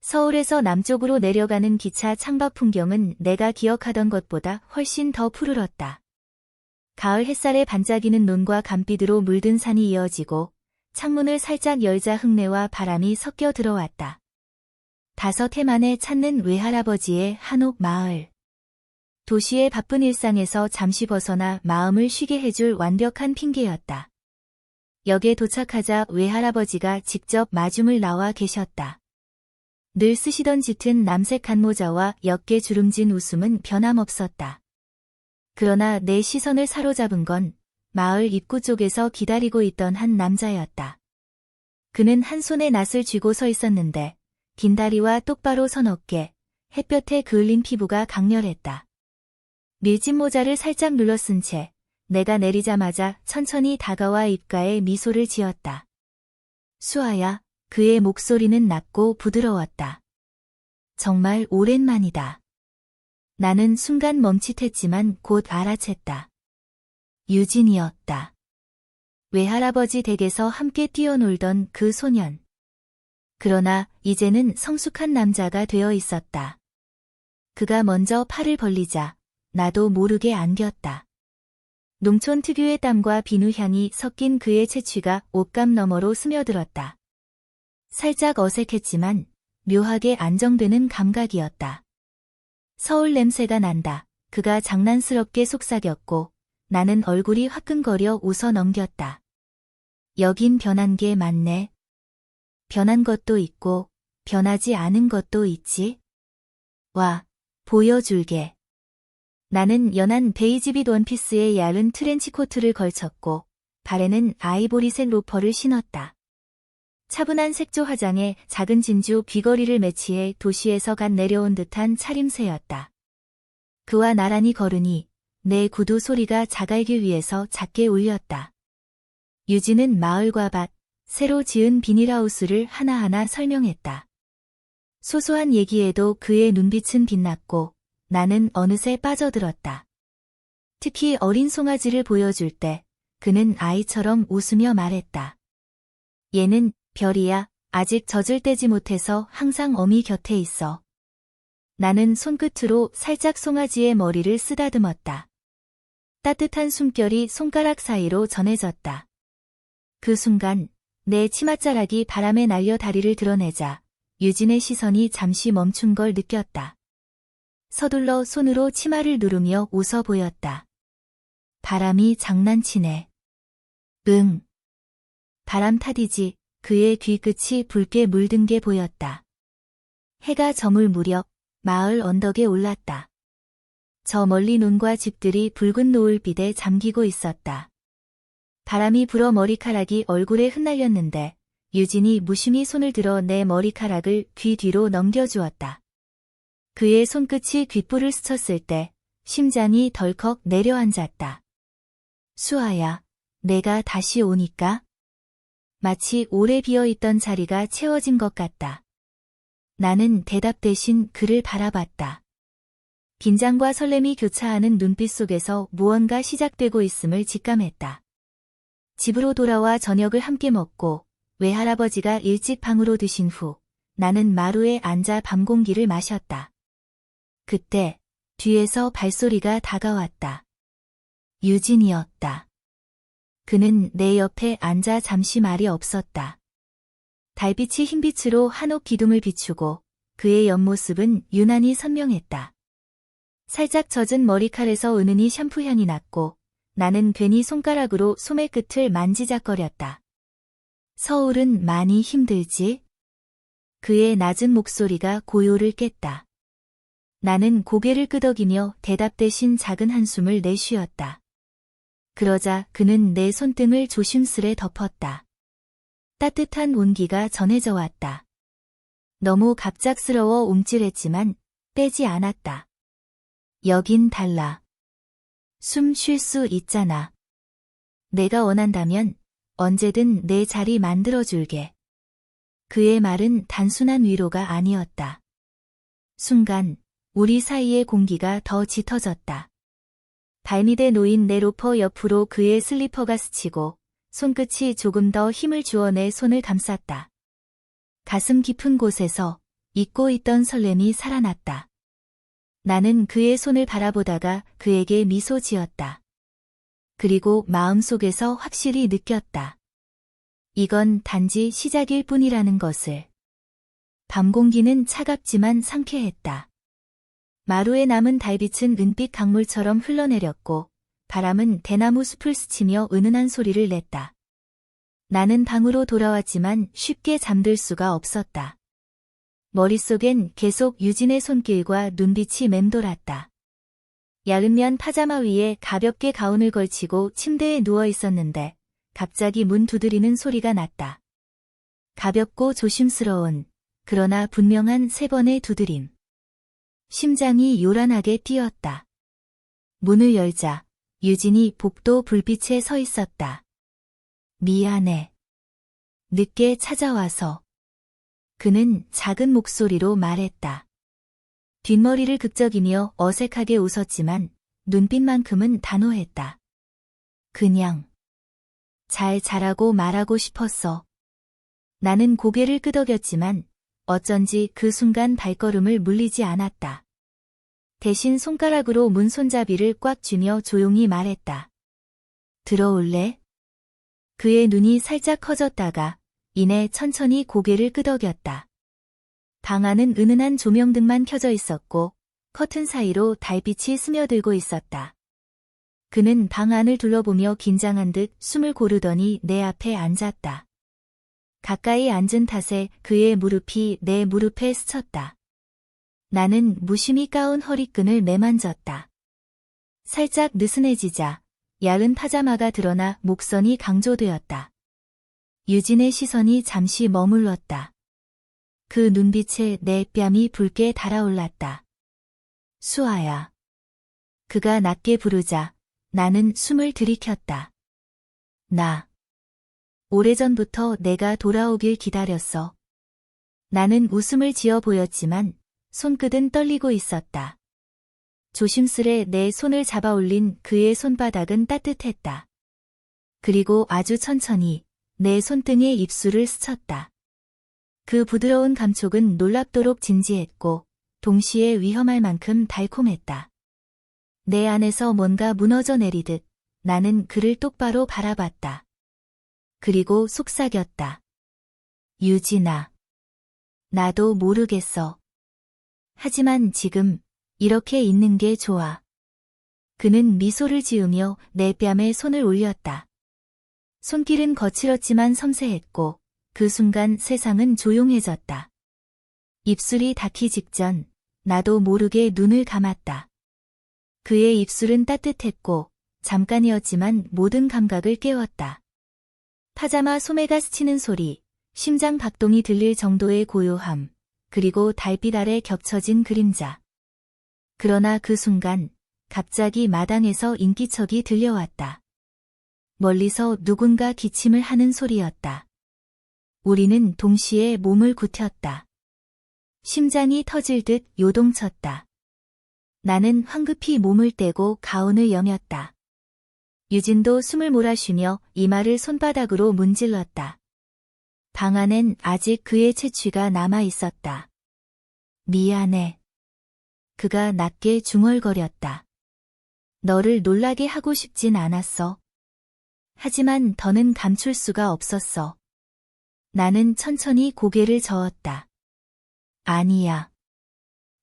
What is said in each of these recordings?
서울에서 남쪽으로 내려가는 기차 창밖 풍경은 내가 기억하던 것보다 훨씬 더 푸르렀다. 가을 햇살에 반짝이는 논과 감빛으로 물든 산이 이어지고 창문을 살짝 열자 흙내와 바람이 섞여 들어왔다. 5해 만에 찾는 외할아버지의 한옥 마을. 도시의 바쁜 일상에서 잠시 벗어나 마음을 쉬게 해줄 완벽한 핑계였다. 역에 도착하자 외할아버지가 직접 마중을 나와 계셨다. 늘 쓰시던 짙은 남색 간모자와 옅게 주름진 웃음은 변함없었다. 그러나 내 시선을 사로잡은 건 마을 입구 쪽에서 기다리고 있던 한 남자였다. 그는 한 손에 낫을 쥐고 서 있었는데 긴 다리와 똑바로 선 어깨, 햇볕에 그을린 피부가 강렬했다. 밀짚 모자를 살짝 눌러 쓴 채 내가 내리자마자 천천히 다가와 입가에 미소를 지었다. 수아야, 그의 목소리는 낮고 부드러웠다. 정말 오랜만이다. 나는 순간 멈칫했지만 곧 알아챘다. 유진이었다. 외할아버지 댁에서 함께 뛰어놀던 그 소년. 그러나 이제는 성숙한 남자가 되어 있었다. 그가 먼저 팔을 벌리자 나도 모르게 안겼다. 농촌 특유의 땀과 비누향이 섞인 그의 채취가 옷감 너머로 스며들었다. 살짝 어색했지만 묘하게 안정되는 감각이었다. 서울 냄새가 난다. 그가 장난스럽게 속삭였고 나는 얼굴이 화끈거려 웃어 넘겼다. 여긴 변한 게 맞네. 변한 것도 있고 변하지 않은 것도 있지. 와, 보여줄게. 나는 연한 베이지빛 원피스에 얇은 트렌치코트를 걸쳤고 발에는 아이보리색 로퍼를 신었다. 차분한 색조 화장에 작은 진주 귀걸이를 매치해 도시에서 갓 내려온 듯한 차림새였다. 그와 나란히 걸으니 내 구두 소리가 자갈길 위에서 작게 울렸다. 유진은 마을과 밭, 새로 지은 비닐하우스를 하나하나 설명했다. 소소한 얘기에도 그의 눈빛은 빛났고 나는 어느새 빠져들었다. 특히 어린 송아지를 보여줄 때 그는 아이처럼 웃으며 말했다. 얘는 별이야. 아직 젖을 떼지 못해서 항상 어미 곁에 있어. 나는 손끝으로 살짝 송아지의 머리를 쓰다듬었다. 따뜻한 숨결이 손가락 사이로 전해졌다. 그 순간 내 치맛자락이 바람에 날려 다리를 드러내자 유진의 시선이 잠시 멈춘 걸 느꼈다. 서둘러 손으로 치마를 누르며 웃어 보였다. 바람이 장난치네. 응. 바람 탓이지. 그의 뒤끝이 붉게 물든 게 보였다. 해가 저물 무렵 마을 언덕에 올랐다. 저 멀리 논과 집들이 붉은 노을빛에 잠기고 있었다. 바람이 불어 머리카락이 얼굴에 흩날렸는데 유진이 무심히 손을 들어 내 머리카락을 귀 뒤로 넘겨주었다. 그의 손끝이 귓불을 스쳤을 때 심장이 덜컥 내려앉았다. 수아야, 내가 다시 오니까? 마치 오래 비어있던 자리가 채워진 것 같다. 나는 대답 대신 그를 바라봤다. 긴장과 설렘이 교차하는 눈빛 속에서 무언가 시작되고 있음을 직감했다. 집으로 돌아와 저녁을 함께 먹고 외할아버지가 일찍 방으로 드신 후 나는 마루에 앉아 밤 공기를 마셨다. 그때 뒤에서 발소리가 다가왔다. 유진이었다. 그는 내 옆에 앉아 잠시 말이 없었다. 달빛이 흰빛으로 한옥 기둥을 비추고 그의 옆모습은 유난히 선명했다. 살짝 젖은 머리칼에서 은은히 샴푸 향이 났고 나는 괜히 손가락으로 소매 끝을 만지작거렸다. 서울은 많이 힘들지? 그의 낮은 목소리가 고요를 깼다. 나는 고개를 끄덕이며 대답 대신 작은 한숨을 내쉬었다. 그러자 그는 내 손등을 조심스레 덮었다. 따뜻한 온기가 전해져 왔다. 너무 갑작스러워 움찔했지만 빼지 않았다. 여긴 달라. 숨 쉴 수 있잖아. 내가 원한다면 언제든 내 자리 만들어줄게. 그의 말은 단순한 위로가 아니었다. 순간 우리 사이의 공기가 더 짙어졌다. 발밑에 놓인 내 로퍼 옆으로 그의 슬리퍼가 스치고 손끝이 조금 더 힘을 주어 내 손을 감쌌다. 가슴 깊은 곳에서 잊고 있던 설렘이 살아났다. 나는 그의 손을 바라보다가 그에게 미소 지었다. 그리고 마음속에서 확실히 느꼈다. 이건 단지 시작일 뿐이라는 것을. 밤 공기는 차갑지만 상쾌했다. 마루에 남은 달빛은 은빛 강물처럼 흘러내렸고 바람은 대나무 숲을 스치며 은은한 소리를 냈다. 나는 방으로 돌아왔지만 쉽게 잠들 수가 없었다. 머릿속엔 계속 유진의 손길과 눈빛이 맴돌았다. 얇은 면 파자마 위에 가볍게 가운을 걸치고 침대에 누워 있었는데 갑자기 문 두드리는 소리가 났다. 가볍고 조심스러운, 그러나 분명한 3번의 두드림. 심장이 요란하게 뛰었다. 문을 열자 유진이 복도 불빛에 서 있었다. 미안해. 늦게 찾아와서. 그는 작은 목소리로 말했다. 뒷머리를 극적이며 어색하게 웃었지만 눈빛만큼은 단호했다. 그냥 잘 자라고 말하고 싶었어. 나는 고개를 끄덕였지만 어쩐지 그 순간 발걸음을 물리지 않았다. 대신 손가락으로 문 손잡이를 꽉 쥐며 조용히 말했다. 들어올래? 그의 눈이 살짝 커졌다가 이내 천천히 고개를 끄덕였다. 방 안은 은은한 조명등만 켜져 있었고 커튼 사이로 달빛이 스며들고 있었다. 그는 방 안을 둘러보며 긴장한 듯 숨을 고르더니 내 앞에 앉았다. 가까이 앉은 탓에 그의 무릎이 내 무릎에 스쳤다. 나는 무심히 까운 허리끈을 매만졌다. 살짝 느슨해지자 야은 파자마가 드러나 목선이 강조되었다. 유진의 시선이 잠시 머물렀다. 그 눈빛에 내 뺨이 붉게 달아올랐다. 수아야. 그가 낮게 부르자 나는 숨을 들이켰다. 오래전부터 내가 돌아오길 기다렸어. 나는 웃음을 지어 보였지만 손끝은 떨리고 있었다. 조심스레 내 손을 잡아 올린 그의 손바닥은 따뜻했다. 그리고 아주 천천히 내 손등에 입술을 스쳤다. 그 부드러운 감촉은 놀랍도록 진지했고 동시에 위험할 만큼 달콤했다. 내 안에서 뭔가 무너져 내리듯 나는 그를 똑바로 바라봤다. 그리고 속삭였다. 유진아. 나도 모르겠어. 하지만 지금 이렇게 있는 게 좋아. 그는 미소를 지으며 내 뺨에 손을 올렸다. 손길은 거칠었지만 섬세했고 그 순간 세상은 조용해졌다. 입술이 닿기 직전 나도 모르게 눈을 감았다. 그의 입술은 따뜻했고 잠깐이었지만 모든 감각을 깨웠다. 파자마 소매가 스치는 소리, 심장 박동이 들릴 정도의 고요함, 그리고 달빛 아래 겹쳐진 그림자. 그러나 그 순간 갑자기 마당에서 인기척이 들려왔다. 멀리서 누군가 기침을 하는 소리였다. 우리는 동시에 몸을 굳혔다. 심장이 터질 듯 요동쳤다. 나는 황급히 몸을 떼고 가운을 여몄다. 유진도 숨을 몰아쉬며 이마를 손바닥으로 문질렀다. 방 안엔 아직 그의 채취가 남아 있었다. 미안해. 그가 낮게 중얼거렸다. 너를 놀라게 하고 싶진 않았어. 하지만 더는 감출 수가 없었어. 나는 천천히 고개를 저었다. 아니야.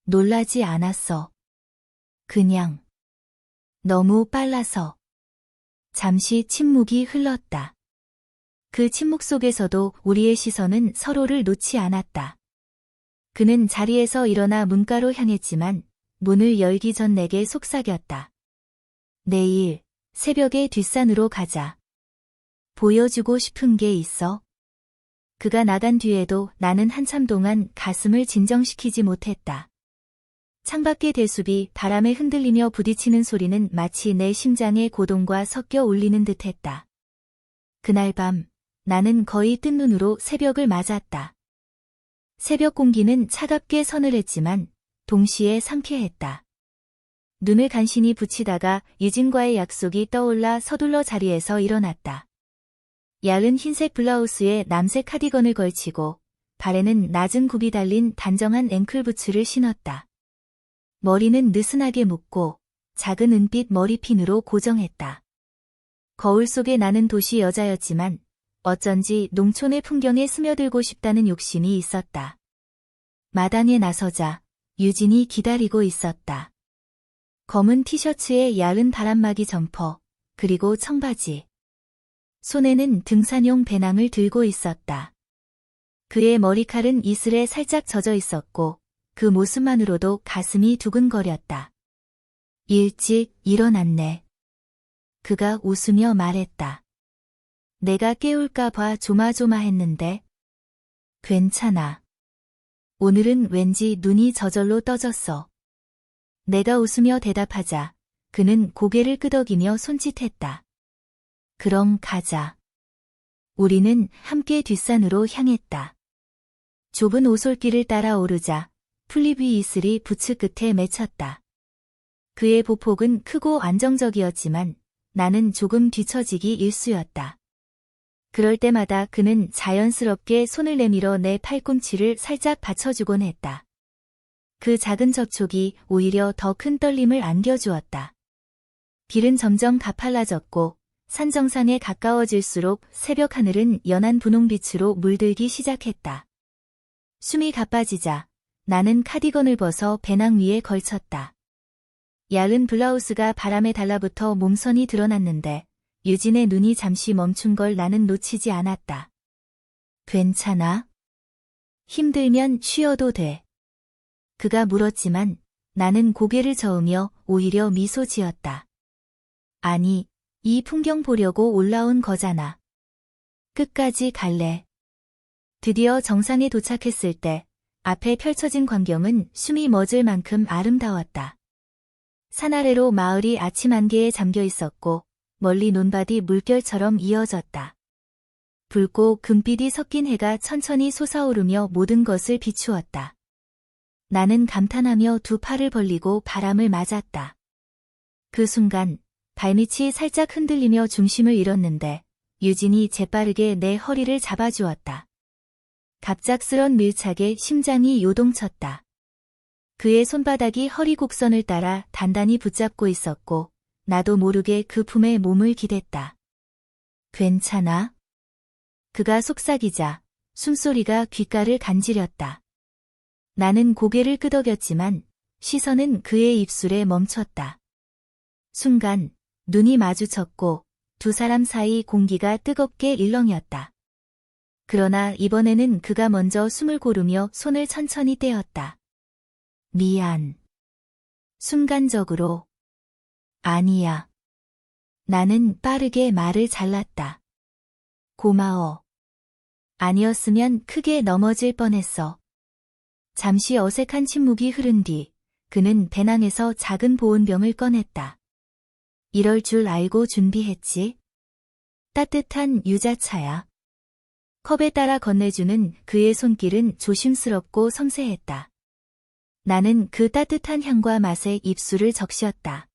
놀라지 않았어. 그냥 너무 빨라서. 잠시 침묵이 흘렀다. 그 침묵 속에서도 우리의 시선은 서로를 놓지 않았다. 그는 자리에서 일어나 문가로 향했지만 문을 열기 전 내게 속삭였다. 내일 새벽에 뒷산으로 가자. 보여주고 싶은 게 있어. 그가 나간 뒤에도 나는 한참 동안 가슴을 진정시키지 못했다. 창밖의 대숲이 바람에 흔들리며 부딪히는 소리는 마치 내 심장의 고동과 섞여 울리는 듯했다. 그날 밤 나는 거의 뜬 눈으로 새벽을 맞았다. 새벽 공기는 차갑게 서늘했지만 동시에 상쾌했다. 눈을 간신히 붙이다가 유진과의 약속이 떠올라 서둘러 자리에서 일어났다. 야은 흰색 블라우스에 남색 카디건을 걸치고 발에는 낮은 굽이 달린 단정한 앵클부츠를 신었다. 머리는 느슨하게 묶고 작은 은빛 머리핀으로 고정했다. 거울 속에 나는 도시 여자였지만 어쩐지 농촌의 풍경에 스며들고 싶다는 욕심이 있었다. 마당에 나서자 유진이 기다리고 있었다. 검은 티셔츠에 얇은 바람막이 점퍼, 그리고 청바지. 손에는 등산용 배낭을 들고 있었다. 그의 머리칼은 이슬에 살짝 젖어 있었고 그 모습만으로도 가슴이 두근거렸다. 일찍 일어났네. 그가 웃으며 말했다. 내가 깨울까 봐 조마조마했는데. 괜찮아. 오늘은 왠지 눈이 저절로 떠졌어. 내가 웃으며 대답하자 그는 고개를 끄덕이며 손짓했다. 그럼 가자. 우리는 함께 뒷산으로 향했다. 좁은 오솔길을 따라 오르자 풀잎 위 이슬이 부츠 끝에 맺혔다. 그의 보폭은 크고 안정적이었지만 나는 조금 뒤처지기 일쑤였다. 그럴 때마다 그는 자연스럽게 손을 내밀어 내 팔꿈치를 살짝 받쳐주곤 했다. 그 작은 접촉이 오히려 더 큰 떨림을 안겨주었다. 길은 점점 가팔라졌고 산 정상에 가까워질수록 새벽 하늘은 연한 분홍빛으로 물들기 시작했다. 숨이 가빠지자 나는 카디건을 벗어 배낭 위에 걸쳤다. 얇은 블라우스가 바람에 달라붙어 몸선이 드러났는데 유진의 눈이 잠시 멈춘 걸 나는 놓치지 않았다. 괜찮아? 힘들면 쉬어도 돼. 그가 물었지만 나는 고개를 저으며 오히려 미소 지었다. 아니, 이 풍경 보려고 올라온 거잖아. 끝까지 갈래. 드디어 정상에 도착했을 때 앞에 펼쳐진 광경은 숨이 멎을 만큼 아름다웠다. 산 아래로 마을이 아침 안개에 잠겨 있었고 멀리 논밭이 물결처럼 이어졌다. 붉고 금빛이 섞인 해가 천천히 솟아오르며 모든 것을 비추었다. 나는 감탄하며 두 팔을 벌리고 바람을 맞았다. 그 순간 발밑이 살짝 흔들리며 중심을 잃었는데 유진이 재빠르게 내 허리를 잡아주었다. 갑작스런 밀착에 심장이 요동쳤다. 그의 손바닥이 허리 곡선을 따라 단단히 붙잡고 있었고 나도 모르게 그 품에 몸을 기댔다. 괜찮아? 그가 속삭이자 숨소리가 귓가를 간지렸다. 나는 고개를 끄덕였지만 시선은 그의 입술에 멈췄다. 순간 눈이 마주쳤고 두 사람 사이 공기가 뜨겁게 일렁였다. 그러나 이번에는 그가 먼저 숨을 고르며 손을 천천히 떼었다. 미안. 순간적으로. 아니야. 나는 빠르게 말을 잘랐다. 고마워. 아니었으면 크게 넘어질 뻔했어. 잠시 어색한 침묵이 흐른 뒤 그는 배낭에서 작은 보온병을 꺼냈다. 이럴 줄 알고 준비했지. 따뜻한 유자차야. 컵에 따라 건네주는 그의 손길은 조심스럽고 섬세했다. 나는 그 따뜻한 향과 맛에 입술을 적셨다.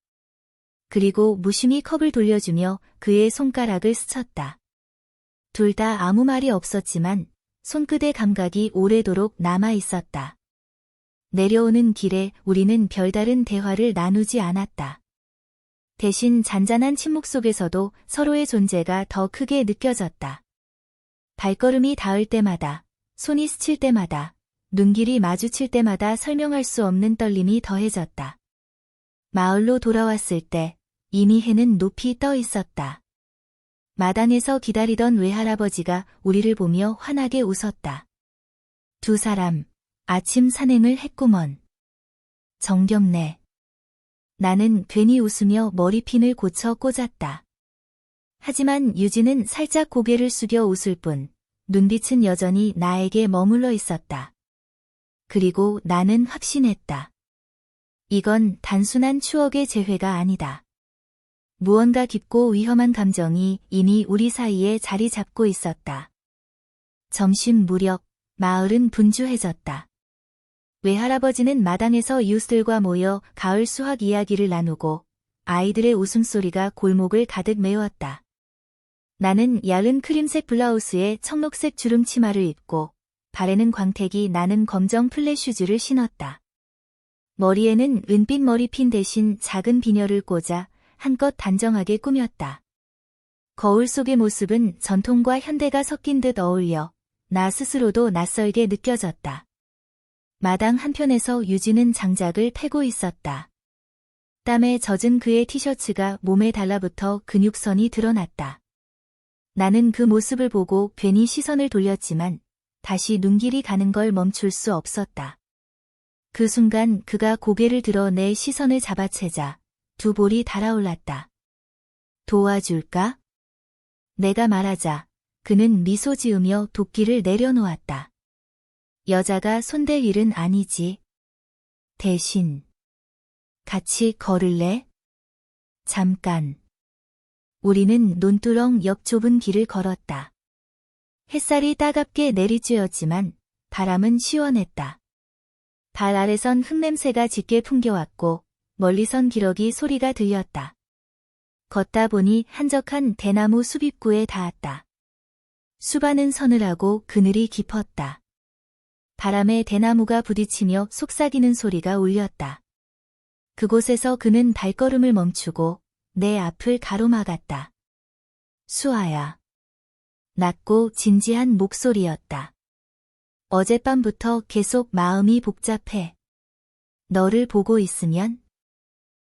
그리고 무심히 컵을 돌려주며 그의 손가락을 스쳤다. 둘 다 아무 말이 없었지만 손끝의 감각이 오래도록 남아 있었다. 내려오는 길에 우리는 별다른 대화를 나누지 않았다. 대신 잔잔한 침묵 속에서도 서로의 존재가 더 크게 느껴졌다. 발걸음이 닿을 때마다, 손이 스칠 때마다, 눈길이 마주칠 때마다 설명할 수 없는 떨림이 더해졌다. 마을로 돌아왔을 때 이미 해는 높이 떠 있었다. 마당에서 기다리던 외할아버지가 우리를 보며 환하게 웃었다. 두 사람, 아침 산행을 했구먼. 정겹네. 나는 괜히 웃으며 머리핀을 고쳐 꽂았다. 하지만 유진은 살짝 고개를 숙여 웃을 뿐, 눈빛은 여전히 나에게 머물러 있었다. 그리고 나는 확신했다. 이건 단순한 추억의 재회가 아니다. 무언가 깊고 위험한 감정이 이미 우리 사이에 자리 잡고 있었다. 점심 무렵, 마을은 분주해졌다. 외할아버지는 마당에서 이웃들과 모여 가을 수확 이야기를 나누고 아이들의 웃음소리가 골목을 가득 메웠다. 나는 얇은 크림색 블라우스에 청록색 주름 치마를 입고 발에는 광택이 나는 검정 플랫 슈즈를 신었다. 머리에는 은빛 머리핀 대신 작은 비녀를 꽂아 한껏 단정하게 꾸몄다. 거울 속의 모습은 전통과 현대가 섞인 듯 어울려 나 스스로도 낯설게 느껴졌다. 마당 한편에서 유진은 장작을 패고 있었다. 땀에 젖은 그의 티셔츠가 몸에 달라붙어 근육선이 드러났다. 나는 그 모습을 보고 괜히 시선을 돌렸지만 다시 눈길이 가는 걸 멈출 수 없었다. 그 순간 그가 고개를 들어 내 시선을 잡아채자 두 볼이 달아올랐다. 도와줄까? 내가 말하자 그는 미소 지으며 도끼를 내려놓았다. 여자가 손댈 일은 아니지. 대신 같이 걸을래? 잠깐. 우리는 논두렁 옆 좁은 길을 걸었다. 햇살이 따갑게 내리쬐었지만 바람은 시원했다. 발 아래선 흙냄새가 짙게 풍겨왔고 멀리선 기러기 소리가 들렸다. 걷다 보니 한적한 대나무 숲 입구에 닿았다. 수반은 서늘하고 그늘이 깊었다. 바람에 대나무가 부딪히며 속삭이는 소리가 울렸다. 그곳에서 그는 발걸음을 멈추고 내 앞을 가로막았다. 수아야. 낮고 진지한 목소리였다. 어젯밤부터 계속 마음이 복잡해. 너를 보고 있으면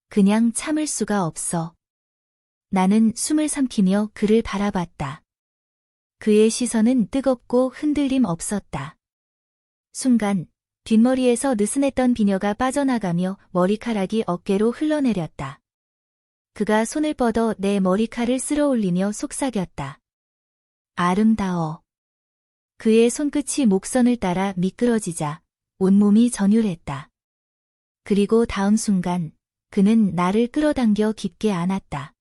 그냥 참을 수가 없어. 나는 숨을 삼키며 그를 바라봤다. 그의 시선은 뜨겁고 흔들림 없었다. 순간 뒷머리에서 느슨했던 비녀가 빠져나가며 머리카락이 어깨로 흘러내렸다. 그가 손을 뻗어 내 머리칼을 쓸어올리며 속삭였다. 아름다워. 그의 손끝이 목선을 따라 미끄러지자 온몸이 전율했다. 그리고 다음 순간 그는 나를 끌어당겨 깊게 안았다.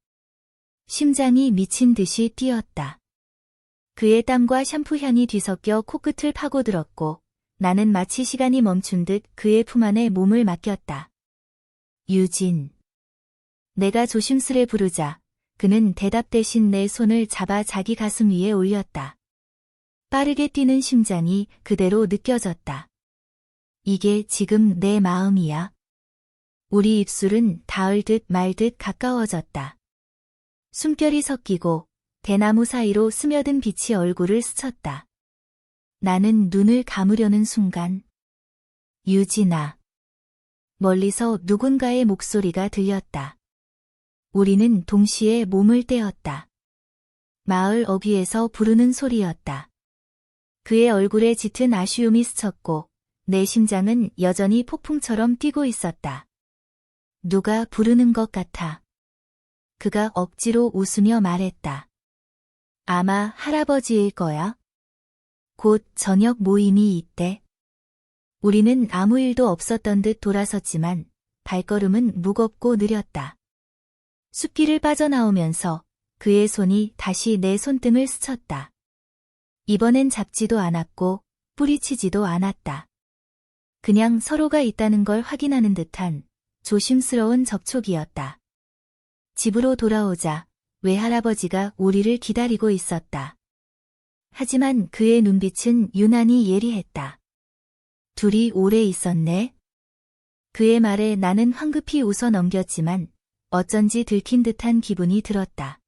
심장이 미친 듯이 뛰었다. 그의 땀과 샴푸 향이 뒤섞여 코끝을 파고들었고 나는 마치 시간이 멈춘 듯 그의 품 안에 몸을 맡겼다. 유진. 내가 조심스레 부르자 그는 대답 대신 내 손을 잡아 자기 가슴 위에 올렸다. 빠르게 뛰는 심장이 그대로 느껴졌다. 이게 지금 내 마음이야. 우리 입술은 닿을 듯 말 듯 가까워졌다. 숨결이 섞이고 대나무 사이로 스며든 빛이 얼굴을 스쳤다. 나는 눈을 감으려는 순간 유진아. 멀리서 누군가의 목소리가 들렸다. 우리는 동시에 몸을 떼었다. 마을 어귀에서 부르는 소리였다. 그의 얼굴에 짙은 아쉬움이 스쳤고 내 심장은 여전히 폭풍처럼 뛰고 있었다. 누가 부르는 것 같아. 그가 억지로 웃으며 말했다. 아마 할아버지일 거야. 곧 저녁 모임이 있대. 우리는 아무 일도 없었던 듯 돌아섰지만 발걸음은 무겁고 느렸다. 숲길을 빠져나오면서 그의 손이 다시 내 손등을 스쳤다. 이번엔 잡지도 않았고 뿌리치지도 않았다. 그냥 서로가 있다는 걸 확인하는 듯한 조심스러운 접촉이었다. 집으로 돌아오자 외할아버지가 우리를 기다리고 있었다. 하지만 그의 눈빛은 유난히 예리했다. 둘이 오래 있었네? 그의 말에 나는 황급히 웃어 넘겼지만 어쩐지 들킨 듯한 기분이 들었다.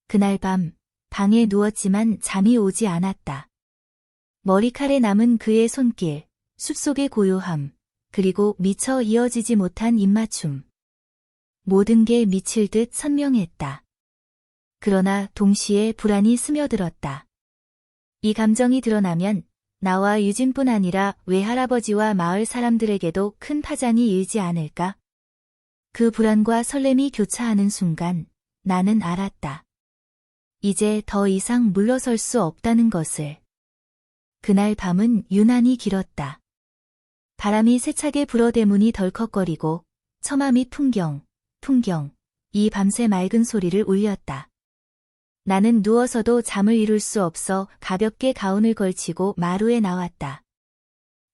그날 밤 방에 누웠지만 잠이 오지 않았다. 머리칼에 남은 그의 손길, 숲속의 고요함, 그리고 미처 이어지지 못한 입맞춤. 모든 게 미칠 듯 선명했다. 그러나 동시에 불안이 스며들었다. 이 감정이 드러나면 나와 유진뿐 아니라 외할아버지와 마을 사람들에게도 큰 파장이 일지 않을까? 그 불안과 설렘이 교차하는 순간 나는 알았다. 이제 더 이상 물러설 수 없다는 것을. 그날 밤은 유난히 길었다. 바람이 세차게 불어 대문이 덜컥거리고 처마 밑 풍경, 이 밤새 맑은 소리를 울렸다. 나는 누워서도 잠을 이룰 수 없어 가볍게 가운을 걸치고 마루에 나왔다.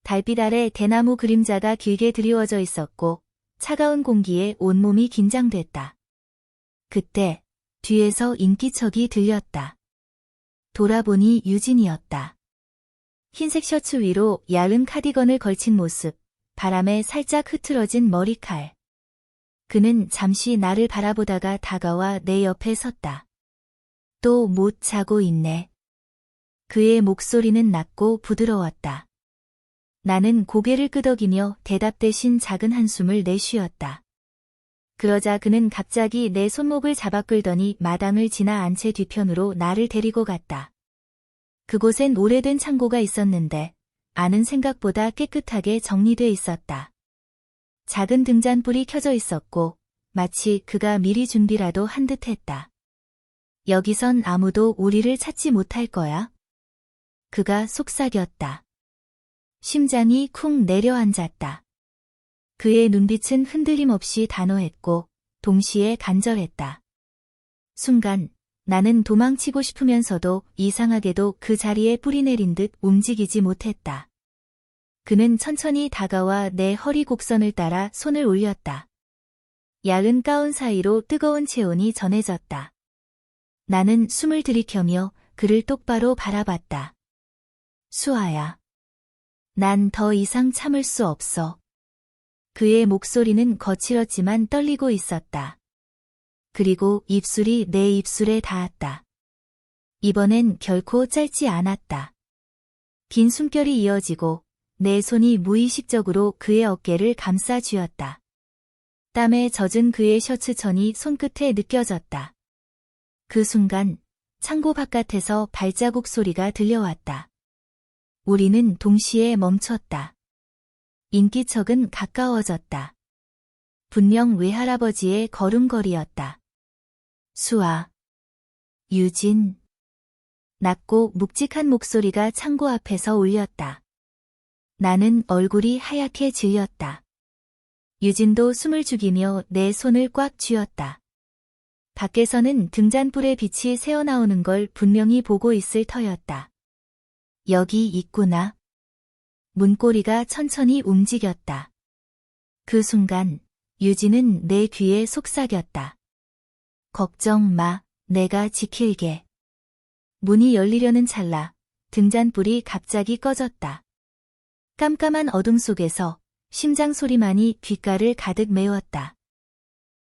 달빛 아래 대나무 그림자가 길게 드리워져 있었고 차가운 공기에 온몸이 긴장됐다. 그때 뒤에서 인기척이 들렸다. 돌아보니 유진이었다. 흰색 셔츠 위로 얇은 카디건을 걸친 모습, 바람에 살짝 흐트러진 머리칼. 그는 잠시 나를 바라보다가 다가와 내 옆에 섰다. 또 못 자고 있네. 그의 목소리는 낮고 부드러웠다. 나는 고개를 끄덕이며 대답 대신 작은 한숨을 내쉬었다. 그러자 그는 갑자기 내 손목을 잡아 끌더니 마당을 지나 안 채 뒤편으로 나를 데리고 갔다. 그곳엔 오래된 창고가 있었는데 안은 생각보다 깨끗하게 정리돼 있었다. 작은 등잔불이 켜져 있었고 마치 그가 미리 준비라도 한 듯했다. 여기선 아무도 우리를 찾지 못할 거야. 그가 속삭였다. 심장이 쿵 내려앉았다. 그의 눈빛은 흔들림 없이 단호했고 동시에 간절했다. 순간 나는 도망치고 싶으면서도 이상하게도 그 자리에 뿌리 내린 듯 움직이지 못했다. 그는 천천히 다가와 내 허리 곡선을 따라 손을 올렸다. 야은 가운 사이로 뜨거운 체온이 전해졌다. 나는 숨을 들이켜며 그를 똑바로 바라봤다. 수아야. 난 더 이상 참을 수 없어. 그의 목소리는 거칠었지만 떨리고 있었다. 그리고 입술이 내 입술에 닿았다. 이번엔 결코 짧지 않았다. 긴 숨결이 이어지고 내 손이 무의식적으로 그의 어깨를 감싸 쥐었다. 땀에 젖은 그의 셔츠천이 손끝에 느껴졌다. 그 순간 창고 바깥에서 발자국 소리가 들려왔다. 우리는 동시에 멈췄다. 인기척은 가까워졌다. 분명 외할아버지의 걸음걸이였다. 수아. 유진. 낮고 묵직한 목소리가 창고 앞에서 울렸다. 나는 얼굴이 하얗게 질렸다. 유진도 숨을 죽이며 내 손을 꽉 쥐었다. 밖에서는 등잔불의 빛이 새어나오는 걸 분명히 보고 있을 터였다. 여기 있구나. 문고리가 천천히 움직였다. 그 순간 유진은 내 귀에 속삭였다. 걱정 마, 내가 지킬게. 문이 열리려는 찰나 등잔불이 갑자기 꺼졌다. 깜깜한 어둠 속에서 심장 소리만이 귓가를 가득 메웠다.